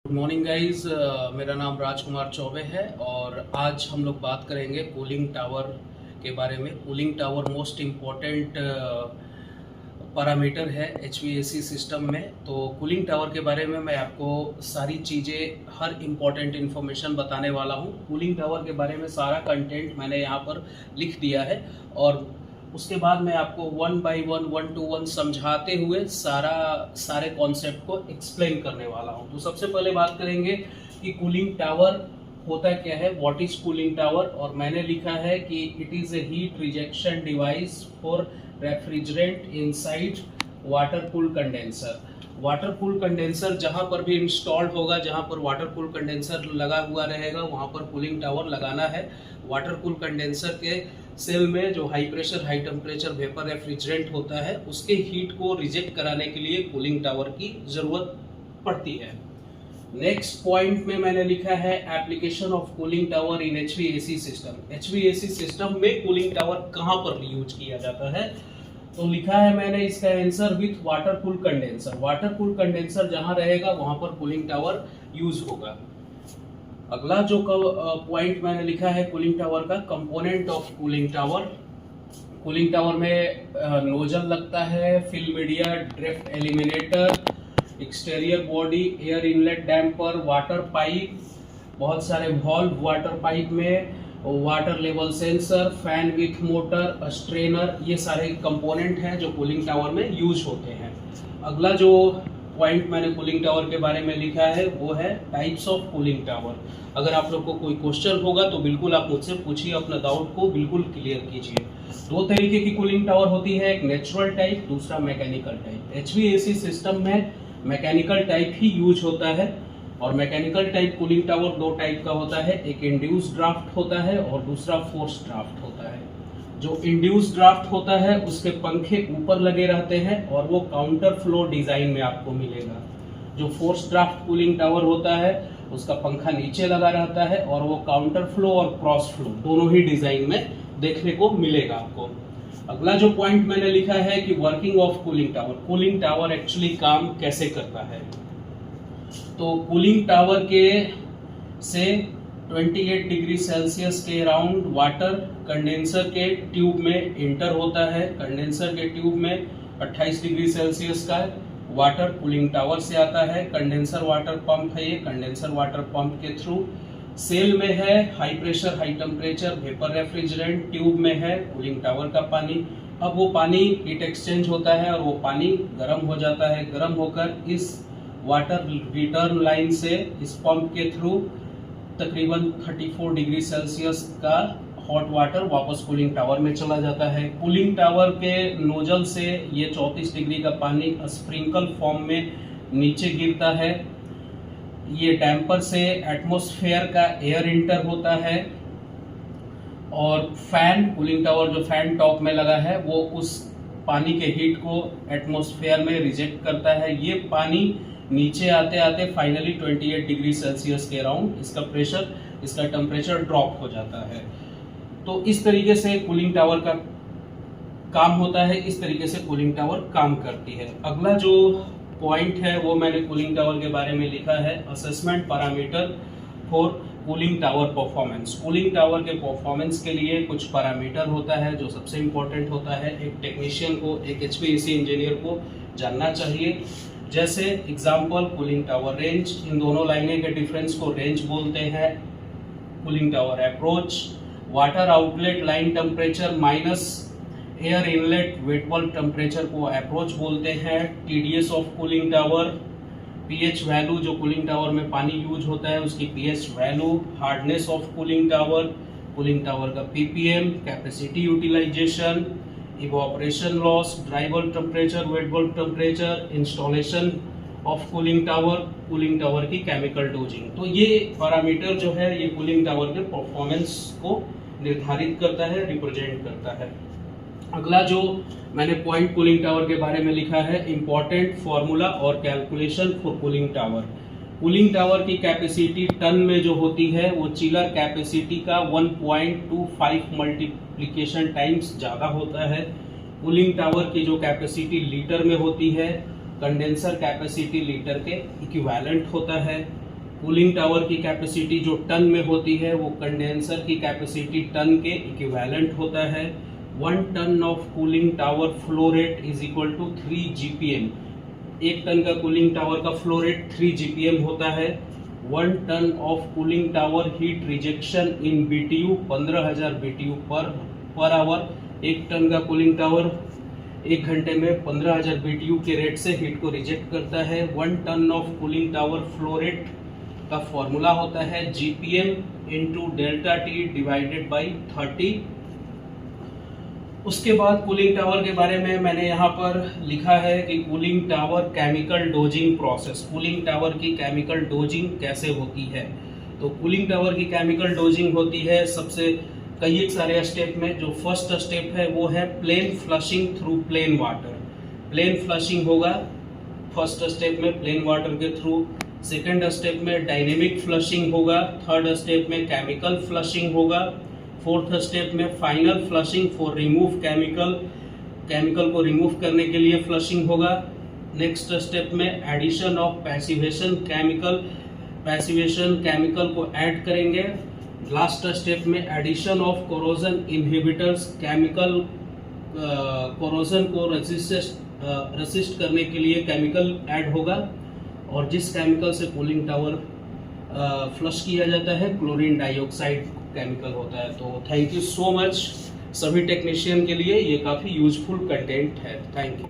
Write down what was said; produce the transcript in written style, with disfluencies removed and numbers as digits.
Good morning guys. मेरा नाम राजकुमार चौबे है और आज हम लोग बात करेंगे कूलिंग टावर के बारे में। Cooling tower most important parameter है एचवीएसी सिस्टम में। तो कूलिंग टावर के बारे में मैं आपको सारी चीज़ें, हर इम्पॉर्टेंट इन्फॉर्मेशन बताने वाला हूँ। कूलिंग टावर के बारे में सारा कंटेंट मैंने यहाँ पर लिख दिया है और उसके बाद मैं आपको one by one two one समझाते हुए सारे कॉन्सेप्ट को एक्सप्लेन करने वाला हूँ। तो सबसे पहले बात करेंगे कि कूलिंग टावर होता क्या है, व्हाट इज कूलिंग टावर। और मैंने लिखा है कि it is a heat rejection device for refrigerant inside water cool condenser. Water cool condenser जहाँ पर भी इंस्टॉल्ड होगा, जहाँ पर वाटर कूल कंडेंसर लगा हुआ रहेगा, वहाँ पर कूलिंग टावर लगाना है। वाटर कूल कंडेंसर के सेल में जो high pressure high temperature vapour refrigerant होता है, उसके हीट को रिजेक्ट कराने के लिए कूलिंग टावर की ज़रूरत पड़ती है। नेक्स्ट पॉइंट में मैंने लिखा है application of cooling tower in HVAC system. HVAC system में कूलिंग टावर कहाँ पर यूज किया जाता है, तो लिखा है मैंने इसका answer with water cool condenser. Water cool condenser जहां रहेगा वहां पर कूलिंग टावर यूज होगा। अगला जो पॉइंट मैंने लिखा है कूलिंग टावर का, component of cooling tower. Cooling tower में नोजल लगता है, fill media, drift eliminator, exterior body, air inlet damper, water pipe, बहुत सारे वॉल्व वाटर पाइप में, water level sensor, fan with motor, strainer, ये सारे कंपोनेंट हैं जो कूलिंग टावर में यूज होते हैं। अगला जो पॉइंट मैंने कूलिंग टावर के बारे में लिखा है वो है टाइप्स ऑफ कूलिंग टावर। अगर आप लोग को कोई क्वेश्चन होगा तो बिल्कुल आप मुझसे पूछिए, अपना डाउट को बिल्कुल क्लियर कीजिए। दो तरीके की कूलिंग टावर होती है, एक नेचुरल टाइप, दूसरा मैकेनिकल टाइप। एचवीएसी सिस्टम में मैकेनिकल टाइप ही यूज होता है और मैकेनिकल टाइप कूलिंग टावर दो टाइप का होता है, एक इंड्यूस ड्राफ्ट होता है और दूसरा फोर्स ड्राफ्ट होता है। जो इंड्यूस ड्राफ्ट होता है उसके पंखे ऊपर लगे रहते हैं और वो काउंटर फ्लो डिजाइन में आपको मिलेगा। जो फोर्स ड्राफ्ट कूलिंग टावर होता है उसका पंखा नीचे लगा रहता है और वो काउंटर फ्लो और क्रॉस फ्लो दोनों ही डिजाइन में देखने को मिलेगा आपको। अगला जो पॉइंट मैंने लिखा है कि working of cooling tower. Cooling tower actually काम कैसे करता है, तो कूलिंग टावर के से 28 डिग्री सेल्सियस के अराउंड वाटर कंडेंसर के ट्यूब में इंटर होता है। कंडेंसर के ट्यूब में 28 डिग्री सेल्सियस का वाटर कूलिंग टावर से आता है। कंडेंसर वाटर पंप है, ये कंडेंसर वाटर पंप के थ्रू सेल में है high pressure high temperature vapour refrigerant, tube में है कूलिंग टावर का पानी। अब वो पानी हीट एक्सचेंज होता है और वो पानी गर्म हो जाता है। गर्म होकर इस वाटर रिटर्न लाइन से इस पंप के थ्रू तकरीबन 34 डिग्री सेल्सियस का हॉट वाटर वापस कूलिंग टावर में चला जाता है। कूलिंग टावर के नोजल से ये 34 डिग्री का पानी स्प्रिंकल फॉर्म में नीचे गिरता है। ये डैम्पर से एटमॉस्फेयर का एयर इंटर होता है और फैन, कूलिंग टावर जो फैन टॉप में लगा है वो उस पानी के हीट को एटमॉस्फेयर में रिजेक्ट करता है। ये पानी नीचे आते आते फाइनली 28 डिग्री सेल्सियस के अराउंड इसका टेम्परेचर ड्रॉप हो जाता है। तो इस तरीके से कूलिंग टावर का काम होता है, इस तरीके से कूलिंग टावर काम करती है। अगला जो पॉइंट है वो मैंने कूलिंग टावर के बारे में लिखा है assessment parameter for cooling tower performance. Cooling tower के परफॉर्मेंस के लिए कुछ पैरामीटर होता है जो सबसे इम्पोर्टेंट होता है, एक टेक्नीशियन को, एक एचवीएसी इंजीनियर को जानना चाहिए। जैसे एग्जांपल कूलिंग टावर रेंज, इन दोनों लाइनें के डिफरेंस को रेंज बोलते हैं। Cooling tower approach, water outlet line temperature minus air inlet wet bulb temperature को अप्रोच बोलते हैं। TDS of cooling tower, pH value, जो कूलिंग टावर में पानी यूज होता है उसकी pH value, hardness of cooling tower का ppm, capacity utilisation, evaporation loss, dry bulb temperature, wet bulb temperature, installation of cooling tower की केमिकल डोजिंग। तो ये पैरामीटर जो है ये कूलिंग टावर के परफॉर्मेंस को निर्धारित करता है, रिप्रेजेंट करता है। अगला जो मैंने पॉइंट कूलिंग टावर के बारे में लिखा है इंपॉर्टेंट फॉर्मूला और calculation for cooling tower. Cooling tower की कैपेसिटी टन में जो होती है वो चिलर कैपेसिटी का 1.25 मल्टीप्लिकेशन टाइम्स ज़्यादा होता है। कूलिंग टावर की जो कैपेसिटी लीटर में होती है, कंडेंसर कैपेसिटी लीटर के इक्विवेलेंट होता है। कूलिंग टावर की कैपेसिटी जो टन में होती है वो कंडेंसर की कैपेसिटी टन के इक्विवेलेंट होता है। 1 ton of cooling tower flow rate is equal to 3 GPM। 1 ton का कूलिंग टावर का फ्लो रेट 3 GPM होता है। 1 ton of cooling tower heat rejection in BTU 15,000 BTU per hour. 1 ton का cooling tower 1 घंटे में 15,000 BTU के rate से heat को रिजेक्ट करता है। 1 ton of cooling tower flow rate का फॉर्मूला होता है GPM into delta T divided by 30। उसके बाद कूलिंग टावर के बारे में मैंने यहाँ पर लिखा है कि cooling tower chemical dosing process, cooling tower की केमिकल डोजिंग कैसे होती है। तो कूलिंग टावर की केमिकल डोजिंग होती है सबसे कई सारे स्टेप में। जो फर्स्ट स्टेप है वो है plain flushing through plain water. Plain flushing होगा फर्स्ट स्टेप में प्लेन वाटर के थ्रू। सेकेंड स्टेप में डायनेमिक फ्लशिंग होगा। थर्ड स्टेप में केमिकल फ्लशिंग होगा। फोर्थ स्टेप में final flushing for remove chemical को रिमूव करने के लिए फ्लशिंग होगा। नेक्स्ट स्टेप में एडिशन ऑफ पैसिवेशन केमिकल को ऐड करेंगे। लास्ट स्टेप में addition of corrosion inhibitors, chemical corrosion को रेसिस्ट करने के लिए केमिकल ऐड होगा। और जिस केमिकल से कूलिंग टावर फ्लश किया जाता है क्लोरीन डाइऑक्साइड केमिकल होता है। तो थैंक यू सो मच सभी टेक्नीशियन के लिए, ये काफ़ी यूजफुल कंटेंट है। Thank you.